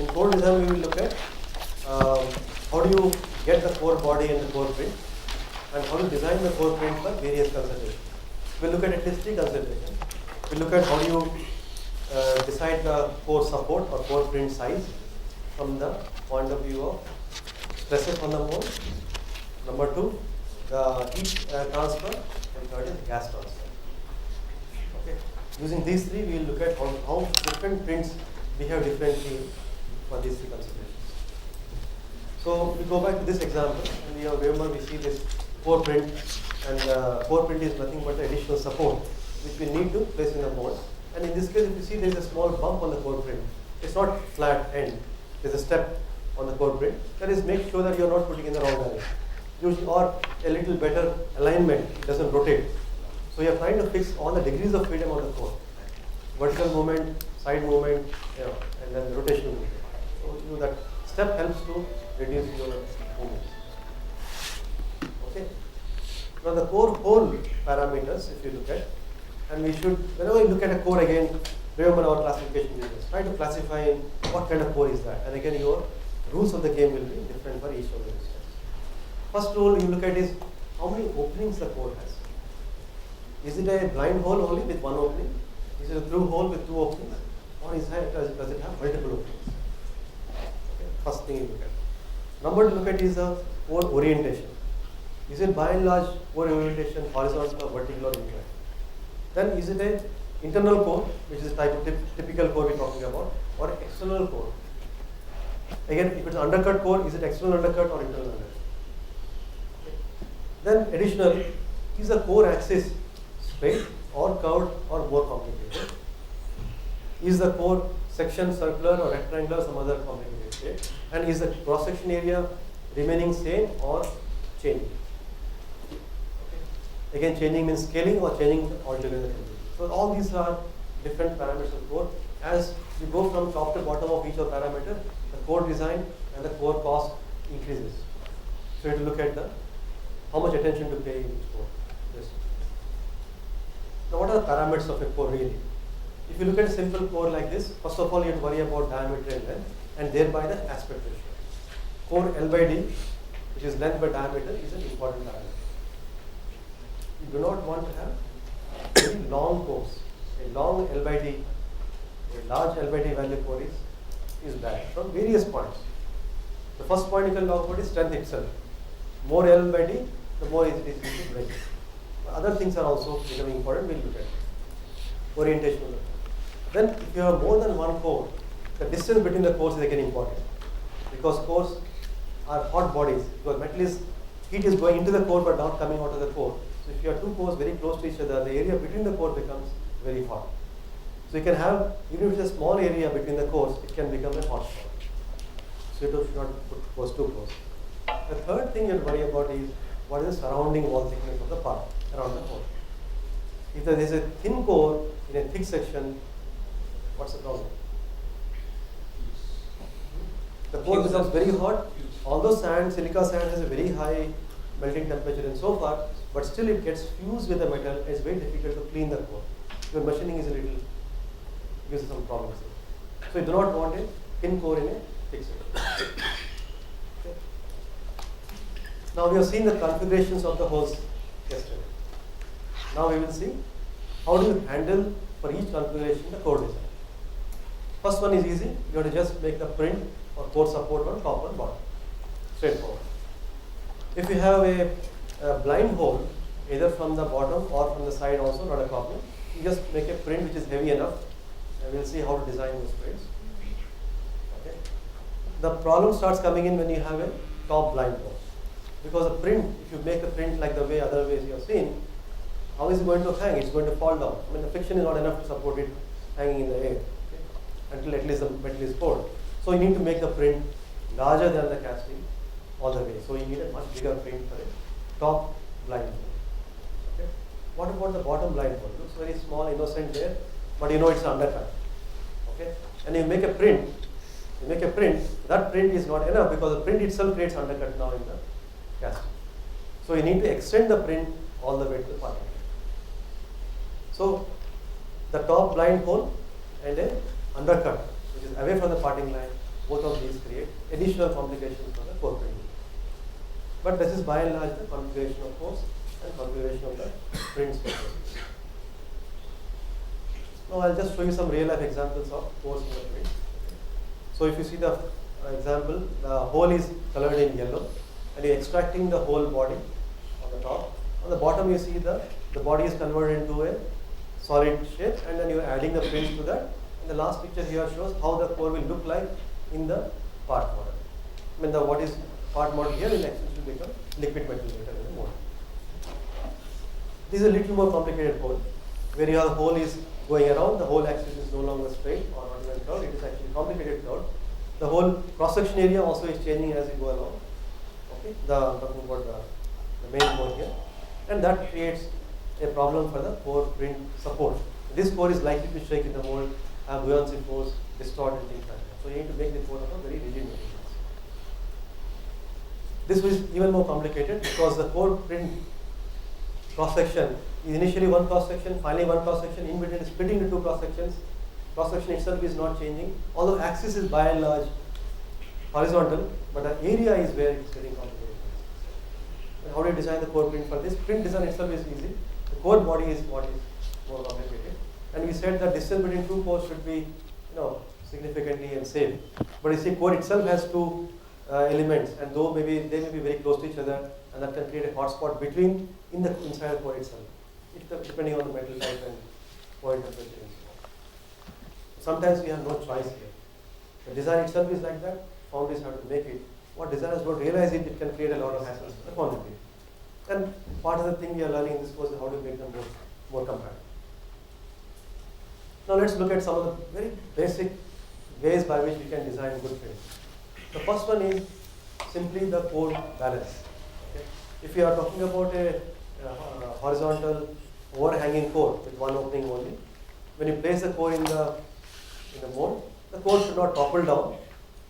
In core design, we will look at how do you get the core body and the core print, and how to design the core print for various considerations. We'll look at least 3 considerations. We'll look at how do you decide the core support or core print size from the point of view of stresses on the mold. Number 2, the heat transfer, and third is gas transfer. Okay. Using these 3, we will look at how different prints behave differently for these 3 considerations. So we go back to this example, and we remember we see this core print, and core print is nothing but the additional support which we need to place in the mold. And in this case, if you see there is a small bump on the core print, it's not flat end. There's a step on the core print. That is, make sure that you are not putting in the wrong direction. Usually, or a little better alignment, it doesn't rotate. So you are trying to fix all the degrees of freedom on the core. Vertical movement, side movement, and then rotational movement. So that step helps to reduce your movements. Okay. Now the core hole parameters, if you look at, and we should, whenever you look at a core again, remember our classification business. Try to classify what kind of core is that. And again, your rules of the game will be different for each of the instances. First rule you look at is how many openings the core has. Is it a blind hole only with one opening? Is it a through hole with 2 openings? Or does it have multiple openings? Okay. First thing you look at. Number to look at is the core orientation. Is it by and large core orientation horizontal or vertical or inclined? Then is it a internal core, which is the type of typical core we're talking about, or external core? Again, if it's an undercut core, is it external undercut or internal undercut? Okay. Then additionally, is the core axis straight or curved or more complicated? Is the core section circular or rectangular or some other complicated shape? And is the cross section area remaining same or changing? Okay. Again, changing means scaling or changing altogether. So all these are different parameters of core. As you go from top to bottom of each of parameter, the core design and the core cost increases. So you have to look at how much attention to pay in each core. Yes. Now what are the parameters of a core really? If you look at a simple core like this, first of all you have to worry about diameter and length, and thereby the aspect ratio. Core L by D, which is length by diameter, is an important parameter. You do not want to have very long cores. A long L by D, a large L by D value core is bad from various points. The first point you can talk about is strength itself. More L by D, the more it is easy to break. Other things are also becoming important, we'll look at it. Orientation. Then if you have more than one core, the distance between the cores is again important. Because cores are hot bodies, because heat is going into the core but not coming out of the core. So if you have 2 cores very close to each other, the area between the core becomes very hot. So you can have, even if it's a small area between the cores, it can become a hot spot. So you should not put cores too close. The third thing you have to worry about is what is the surrounding wall thickness of the part around the core. If there is a thin core in a thick section, what's the problem? The core becomes very hot. Although silica sand has a very high melting temperature and so far, but still it gets fused with the metal. It's very difficult to clean the core. Your machining is gives some problems. So you do not want a thin core in a thick section. Okay. Now we have seen the configurations of the holes yesterday. Now we will see how do you handle for each configuration the core design. First one is easy. You have to just make the print or core support on top and bottom. Straightforward. If you have a blind hole, either from the bottom or from the side also, not a problem. You just make a print which is heavy enough, and we'll see how to design those prints. Okay. The problem starts coming in when you have a top blind hole. Because a print, if you make a print like the way other ways you have seen, how is it going to hang? It's going to fall down. I mean, the friction is not enough to support it hanging in the air, okay, until at least the metal is poured. So you need to make the print larger than the casting all the way. So you need a much bigger print for a top blind hole. Okay. What about the bottom blind hole? It looks very small, innocent there, but you know it's undercut. Okay. And you make a print. That print is not enough because the print itself creates undercut now in the casting. So you need to extend the print all the way to the parting line. So the top blind hole and an undercut, which is away from the parting line, Both of these create additional complications for the core printing. But this is by and large the configuration of force and configuration of the print spaces. Now I'll just show you some real life examples of force in the print. So if you see the example, the hole is colored in yellow and you're extracting the whole body on the top. On the bottom you see the body is converted into a solid shape and then you're adding the prints to that. And the last picture here shows how the core will look like in the part model. I mean what is part model here will actually become liquid metal later in the model. This is a little more complicated hole where your hole is going around, the whole axis is no longer straight or not even curved, it is actually complicated curve. The whole cross-section area also is changing as you go along. Okay, I'm talking about the main core here. And that creates a problem for the core print support. This core is likely to shake in the mold, have buoyancy force, distort and things like that. So you need to make the core of a very rigid material. This is even more complicated because the core print cross-section is initially one cross-section, finally one cross-section, in between is splitting into two cross-sections. Cross-section itself is not changing, although axis is by and large horizontal, but the area is where it's getting complicated. And how do you design the core print for this? Print design itself is easy. The core body is what is more complicated. And we said that distance between two cores should be, significantly and same. But you see, core itself has two elements, and though they may be very close to each other, and that can create a hotspot inside the core itself, depending on the metal type and point temperature and so on. Sometimes we have no choice here. The design itself is like that. Foundries have to make it. What designers don't realize it can create a lot of hassles for the foundry. And part of the thing we are learning in this course is how to make them more compact. Now let's look at some of the very basic ways by which we can design good prints. The first one is simply the core balance. Okay? If you are talking about a horizontal overhanging core with one opening only, when you place the core in the mold, the core should not topple down.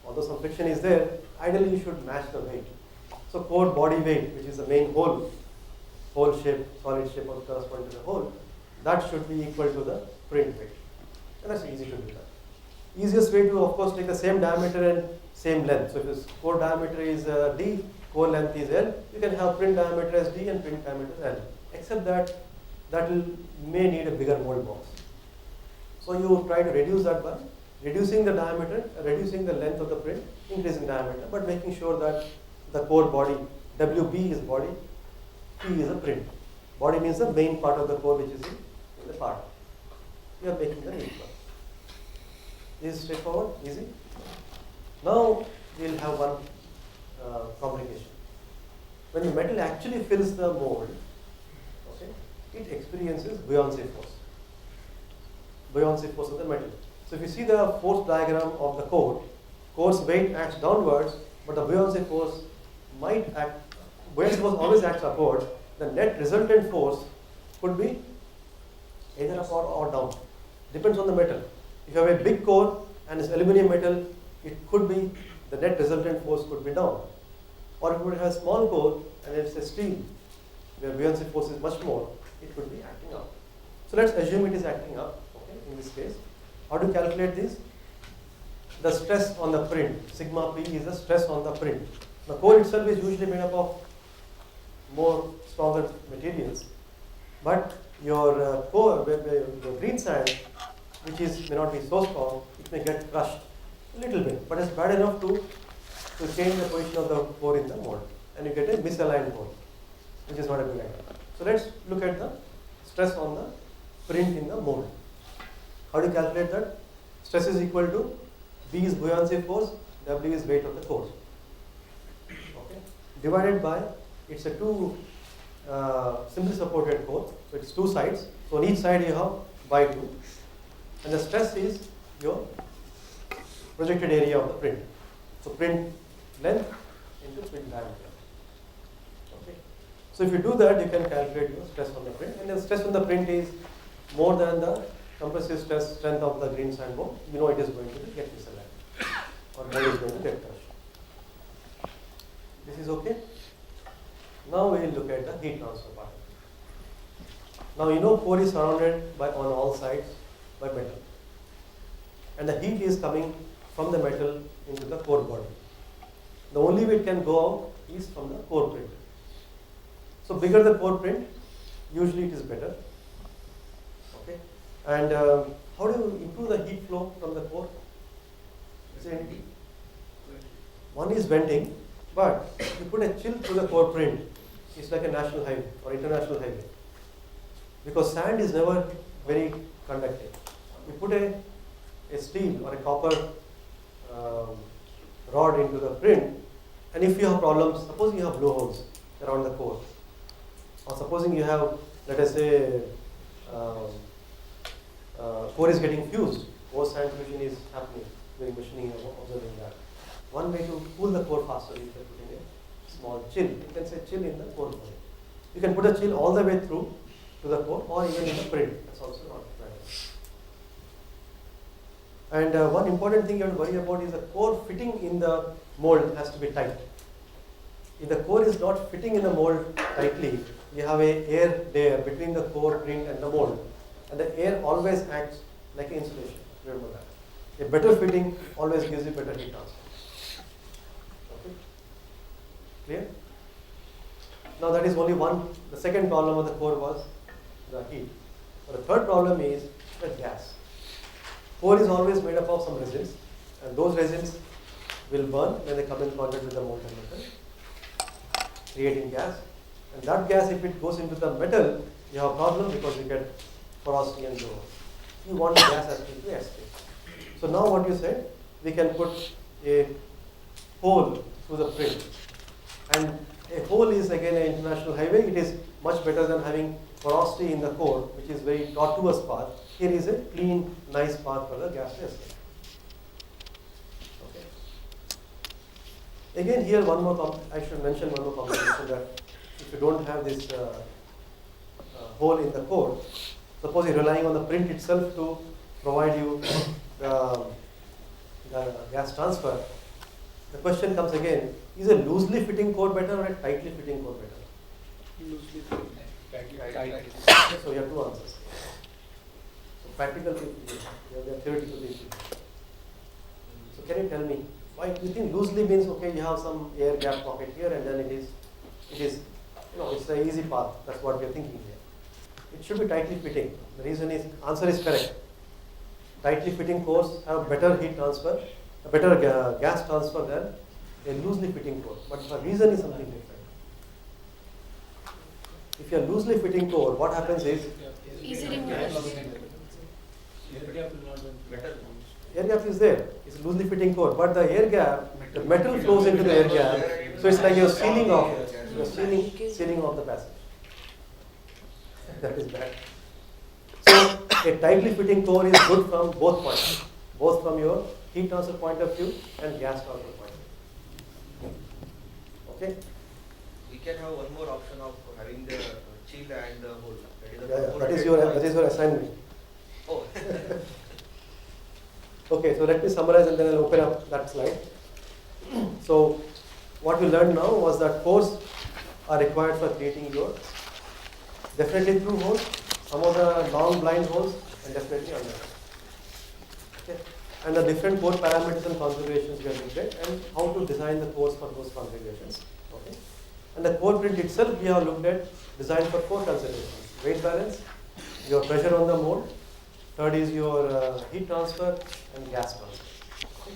Although some friction is there, ideally you should match the weight. So core body weight, which is the main hole shape, solid shape of corresponding to the hole, that should be equal to the print weight. And that's easy to do that. Easiest way to, of course, take the same diameter and same length. So if this core diameter is D, core length is L, you can have print diameter as D and print diameter as L. Except that may need a bigger mold box. So you try to reduce that by reducing the diameter, reducing the length of the print, increasing diameter, but making sure that the core body, WB is body, P is a print. Body means the main part of the core which is in the part. We are making the equal. This is straightforward, easy. Now we will have one complication. When the metal actually fills the mold, okay, it experiences buoyancy force. Buoyancy force of the metal. So if you see the force diagram of the core's weight acts downwards, but the buoyancy force always acts upward. The net resultant force could be either up or down. Depends on the metal. If you have a big core and it's aluminum metal, it could be, the net resultant force could be down. Or if you have a small core and it's a steel, where buoyancy force is much more, it could be acting up. So let's assume it is acting up, okay, in this case. How to calculate this? The stress on the print, sigma P is the stress on the print. The core itself is usually made up of more stronger materials, but your core, your green sand, which may not be so strong, it may get crushed a little bit, but it's bad enough to change the position of the core in the mold, and you get a misaligned hole, which is not a good idea. So let's look at the stress on the print in the mold. How do you calculate that? Stress is equal to B is buoyancy force, W is weight of the core. Okay. Divided by, it's a simply supported core, so it's two sides. So on each side you have by 2, and the stress is your projected area of the print. So print length into print diameter. Okay. So if you do that, you can calculate your stress on the print, and the stress on the print is more than the compressive strength of the green sand bone. You know it is going to get misaligned, or mold is going to get crushed. This is okay. Now we will look at the heat transfer part. Now you know core is surrounded on all sides by metal, and the heat is coming from the metal into the core body. The only way it can go out is from the core print. So bigger the core print, usually it is better. Okay. And how do you improve the heat flow from the core? Is there any? One is venting, but if you put a chill through the core print, it's like a national highway or international highway. Because sand is never very conductive. You put a steel or a copper rod into the print, and if you have problems, supposing you have blowholes around the core, or supposing you have, let us say, core is getting fused, core sand fusion is happening during machining, observing that. One way to cool the core faster is by putting a small chill. You can say chill in the core body. You can put a chill all the way through to the core or even in the print. That's also not bad. And one important thing you have to worry about is the core fitting in the mold has to be tight. If the core is not fitting in the mold tightly, you have a air layer between the core print and the mold, and the air always acts like an insulation. Remember that. A better fitting always gives you better heat transfer. Okay? Clear? Now that is only one. The second problem of the core was the heat. But the third problem is the gas. Core is always made up of some resins, and those resins will burn when they come in contact with the molten metal, creating gas. And that gas, if it goes into the metal, you have a problem because you get porosity and glow. You want the gas actually to escape. So now what you said, we can put a hole through the print. And a hole is again an international highway. It is much better than having porosity in the core, which is very tortuous path. Here is a clean, nice path for the gas to escape. Okay. Again, here one more. I should mention one more complication that if you don't have this hole in the core, suppose you're relying on the print itself to provide you the gas transfer. The question comes again: is a loosely fitting core better or a tightly fitting core better? Loosely fitting. Tightly. So you have two answers. So practical people, you have theoretical people. So can you tell me why you think loosely means okay? You have some air gap pocket here, and then it is it's an easy path. That's what we are thinking here. It should be tightly fitting. The reason is answer is correct. Tightly fitting cores have better heat transfer, a better gas transfer than a loosely fitting core. But the reason is something different. If you are loosely fitting core, what happens is easily air gap is there. It's a loosely fitting core, but the air gap, the metal flows into the air gap, so it's like you're sealing off it. You're sealing off the passage. That is bad. So a tightly fitting core is good from both points, both from your heat transfer point of view and gas transfer point of view. Okay? We can have one more option of having the chill and the hole. That is your assignment. Oh. Okay, so let me summarize and then I'll open up that slide. So what we learned now was that cores are required for creating your definitely through holes, some of the long blind holes, and definitely under. Okay. And the different core parameters and configurations we have looked at, and how to design the cores for those configurations. Okay. And the core print itself we have looked at, designed for 4 considerations: weight balance, your pressure on the mold, third is your heat transfer and gas transfer. Okay.